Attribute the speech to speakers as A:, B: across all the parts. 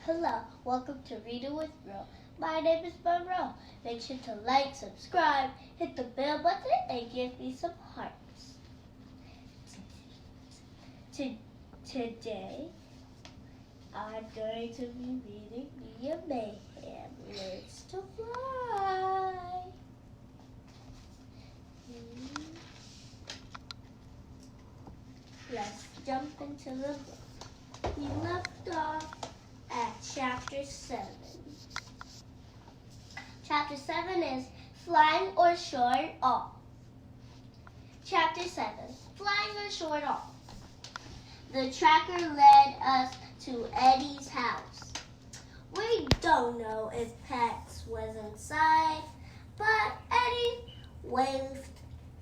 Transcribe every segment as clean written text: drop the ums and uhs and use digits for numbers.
A: Hello, welcome to Read It with Ro. My name is Monroe. Make sure to like, subscribe, hit the bell button, and give me some hearts. Today, I'm going to be reading Mayhem, Learns to Fly. Let's jump into the book. We left off at Chapter 7. Chapter 7 is Flying or Short Off. Chapter 7, Flying or Short Off. The tracker led us to Eddie's house. We don't know if Pat was inside, but Eddie waved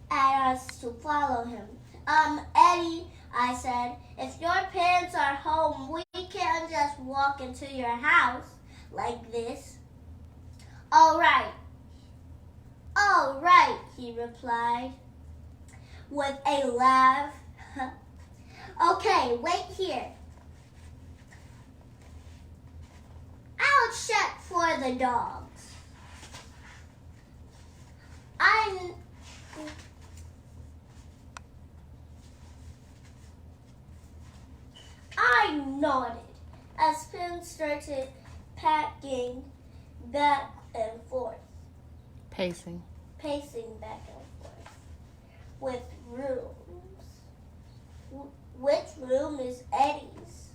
A: at us to follow him. Eddie, I said, if your parents are home, we can't just walk into your house like this. All right, he replied with a laugh. Okay, wait here. I'll check for the dogs. I nodded as Pim started packing back and forth.
B: Pacing
A: back and forth. With rooms. Which room is Eddie's?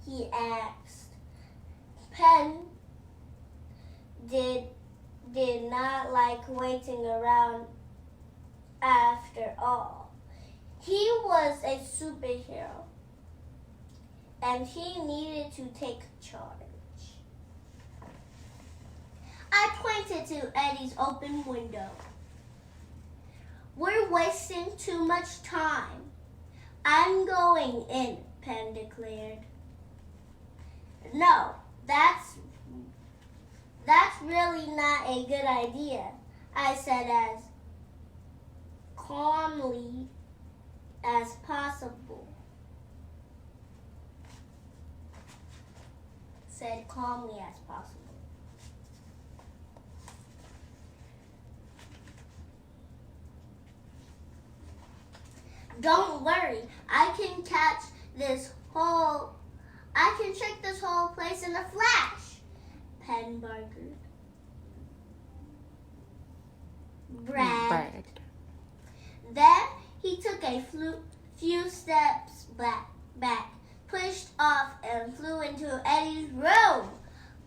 A: He asked. Pen did not like waiting around after all. He was a superhero, and he needed to take charge. I pointed to Eddie's open window. We're wasting too much time. I'm going in, Pen declared. No, that's really not a good idea, I said as calmly as possible. Don't worry, I can check this whole place in a flash, Pen bragged. Then he took a few steps back, pushed off, and flew into Eddie's room.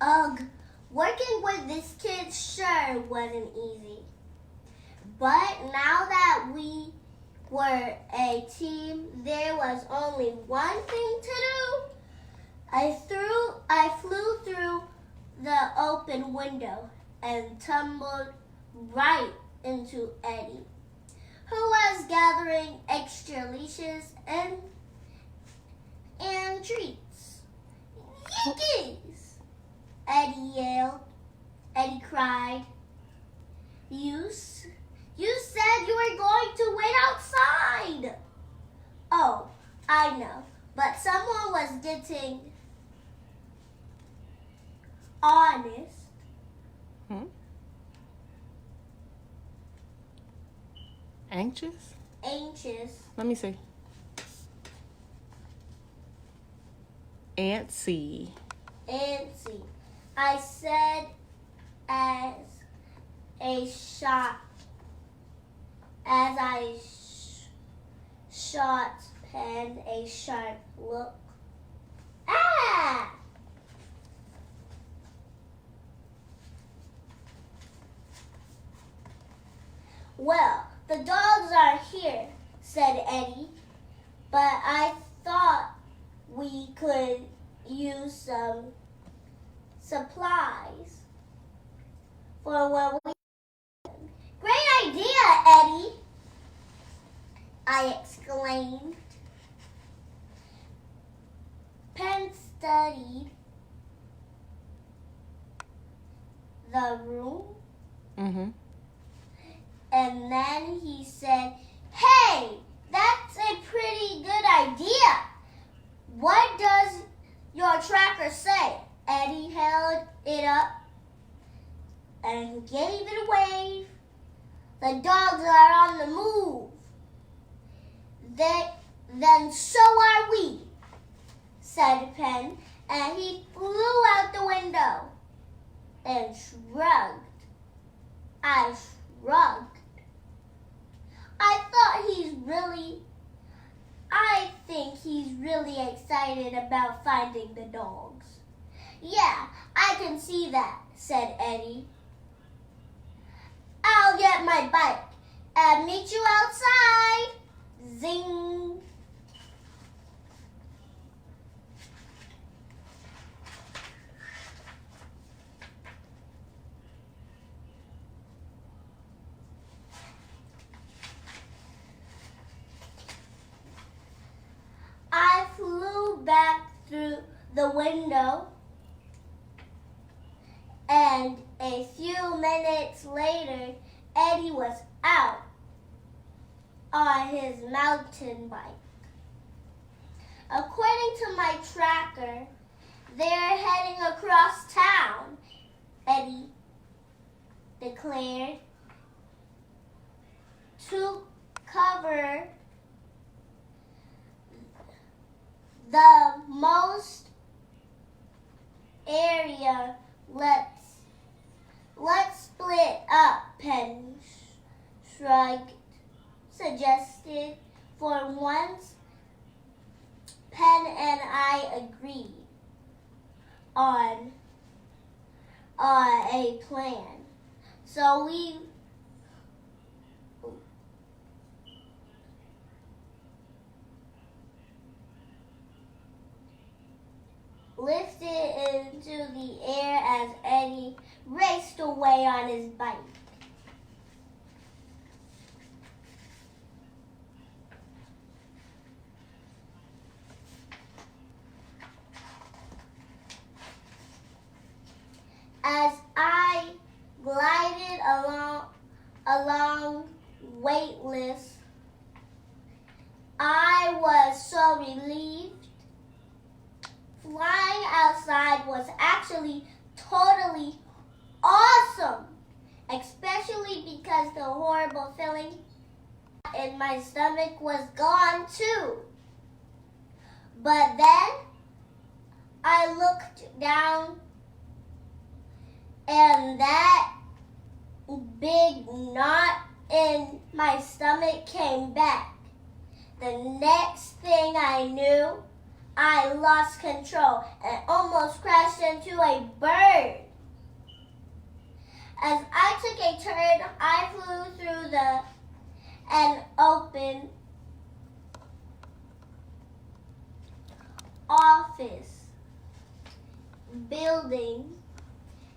A: Ugh, working with this kid sure wasn't easy. But now that we were a team, there was only one thing to do. I flew through the open window and tumbled right into Eddie, who was gathering extra leashes and treats. Yankees! Eddie cried. You said you were going to wait outside. Oh, I know, but someone was getting honest.
B: Anxious? Let me see. Antsy.
A: I said as I shot Pen a sharp look. Ah! Well, the dogs are here, said Eddie, but I thought we could use some supplies for when we... Great idea, Eddie, I exclaimed. Pen studied the room. And then he said, hey, that's a pretty good idea. What does your tracker say? Eddie held it up and gave it a wave. The dogs are on the move. Then so are we, said Penn, and he flew out the window and shrugged. I shrugged. I think he's really excited about finding the dogs. Yeah, I can see that, said Eddie. I'll get my bike and meet you outside. Zing. I flew back through the window, and a few minutes later, Eddie was out on his mountain bike. According to my tracker, they're heading across town, Eddie declared, to cover the most area. Let's split up, Penn shrugged, suggested. For once, Penn and I agreed on a plan. So we lifted into the air as Eddie raced away on his bike. As I glided along weightless, I was so relieved. Flying outside was actually totally awesome, especially because the horrible feeling in my stomach was gone too. But then I looked down, and that big knot in my stomach came back. The next thing I knew, I lost control and almost crashed into a bird. As I took a turn, I flew through an open office building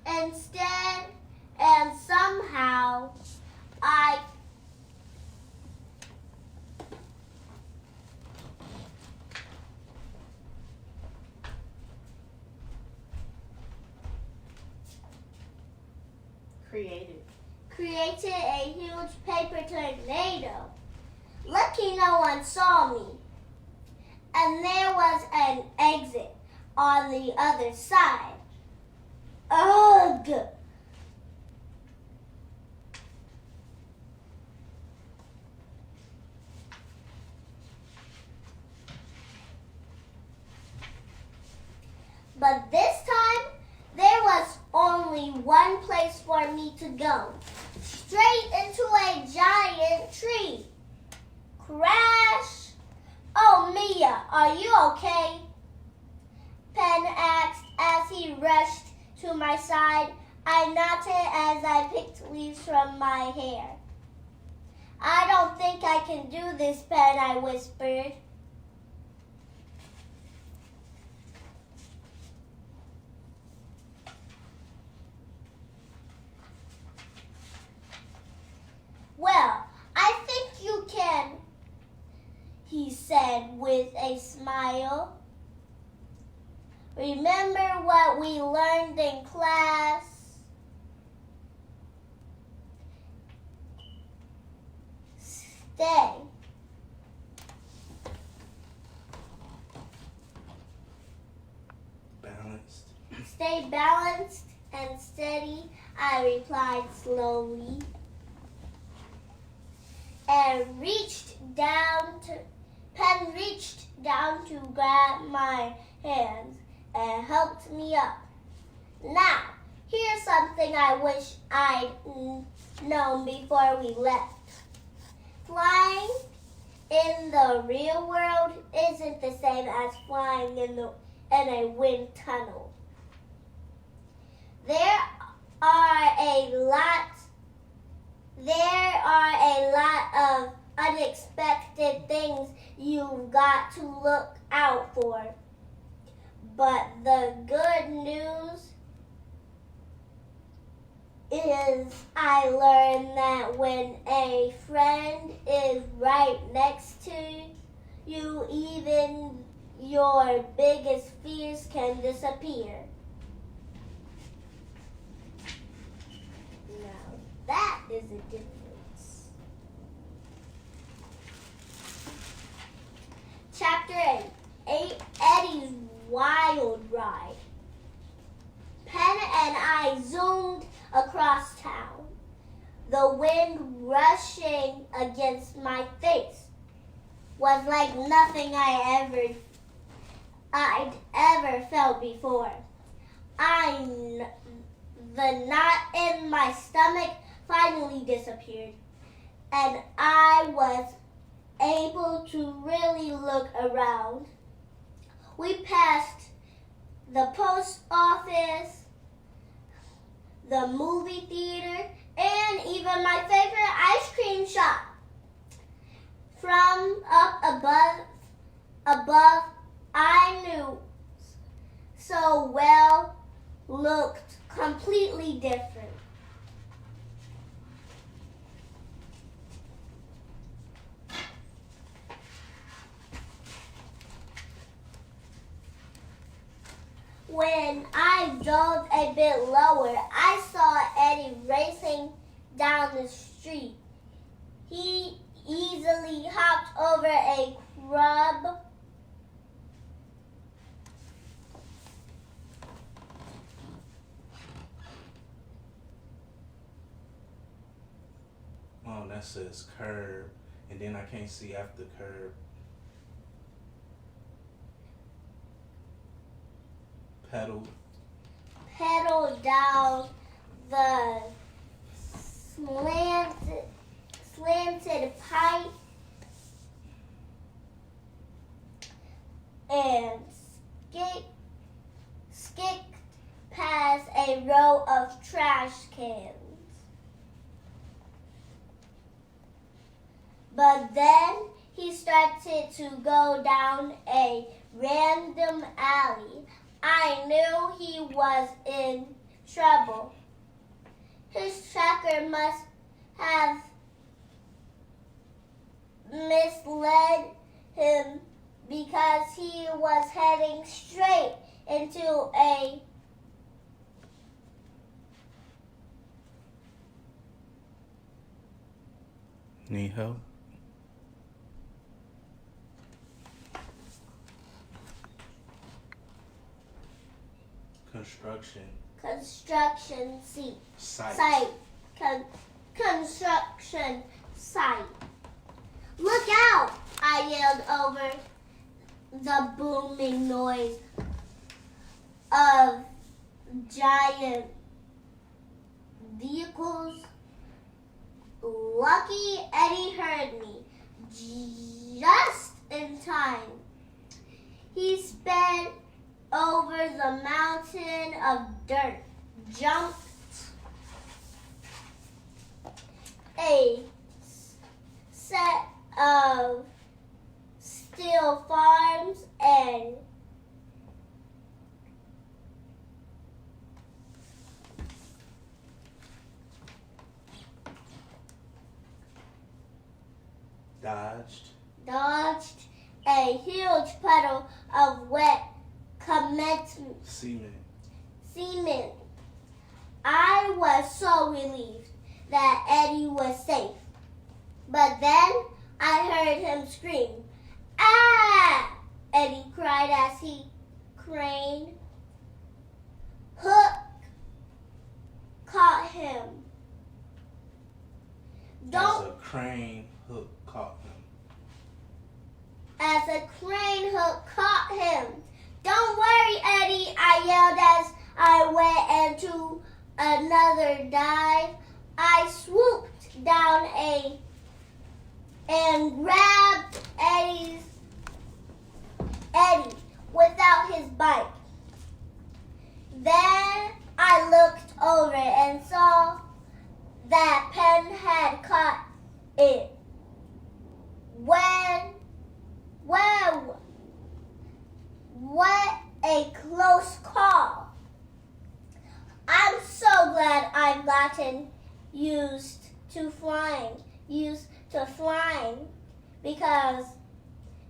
A: instead, and somehow I created a huge paper tornado. Lucky no one saw me. And there was an exit on the other side. Ugh! But this time, there was only one place for me to go. Straight into a giant tree. Crash! Oh, Mia, are you okay? Penn asked as he rushed to my side. I nodded as I picked leaves from my hair. I don't think I can do this, Penn, I whispered. Well, I think you can, he said with a smile. Remember what we learned in class? Stay.
C: Balanced.
A: Stay balanced and steady, I replied slowly, and Penn reached down to grab my hands and helped me up. Now, here's something I wish I'd known before we left. Flying in the real world isn't the same as flying in a wind tunnel. There are a lot of unexpected things you've got to look out for. But the good news is I learned that when a friend is right next to you, even your biggest fears can disappear. Now, that is a difference. Chapter 8, Eddie's Wild Ride. Penn and I zoomed across town, the wind rushing against my face was like nothing I'd ever felt before. The knot in my stomach finally disappeared, and I was able to really look around. We passed the post office, the movie theater, and even my favorite ice cream shop. From up above, I knew so well looked completely different. When I dove a bit lower, I saw Eddie racing down the street. He easily hopped over a crab.
C: Oh, that says curb, and then I can't see after curb.
A: Pedal down the slanted pipe and skipped past a row of trash cans. But then he started to go down a random alley. I knew he was in trouble. His tracker must have misled him because he was heading straight into a
C: Need help?
A: Construction
C: site.
A: Construction site. Look out! I yelled over the booming noise of giant vehicles. Lucky Eddie heard me just in time. He sped over the mountain of dirt, jumped a set of steel farms and dodged a huge puddle of wet cement. I was so relieved that Eddie was safe. But then I heard him scream, "Ah!" Eddie cried as he craned
C: crane hook caught him.
A: As a crane hook caught him. Don't worry, Eddie, I yelled as I went into another dive. I swooped down and grabbed Eddie without his bike. Then I looked over and saw that Penn had caught it. What a close call. I'm so glad I've gotten used to flying because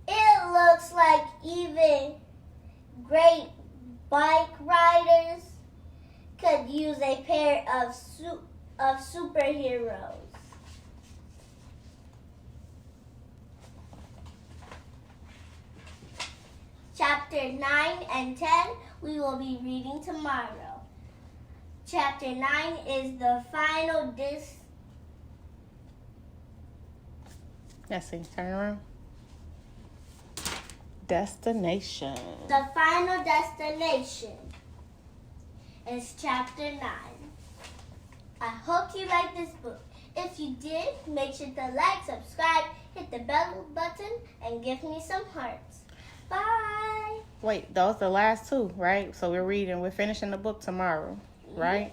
A: it looks like even great bike riders could use a pair of superheroes. Chapter 9 and 10 we will be reading tomorrow. Chapter 9 is the final
B: Let's see. Turn around. Destination.
A: The final destination is chapter 9. I hope you liked this book. If you did, make sure to like, subscribe, hit the bell button, and give me some hearts. Bye.
B: Wait, those are the last two, right? So we're finishing the book tomorrow, right?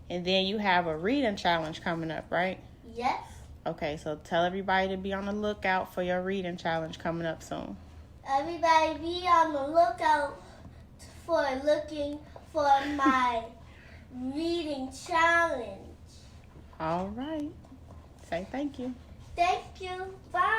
B: And then you have a reading challenge coming up, right?
A: Yes.
B: Okay, so tell everybody to be on the lookout for your reading challenge coming up soon.
A: Everybody be on the lookout for looking for my reading challenge.
B: All right. Say thank you.
A: Thank you. Bye.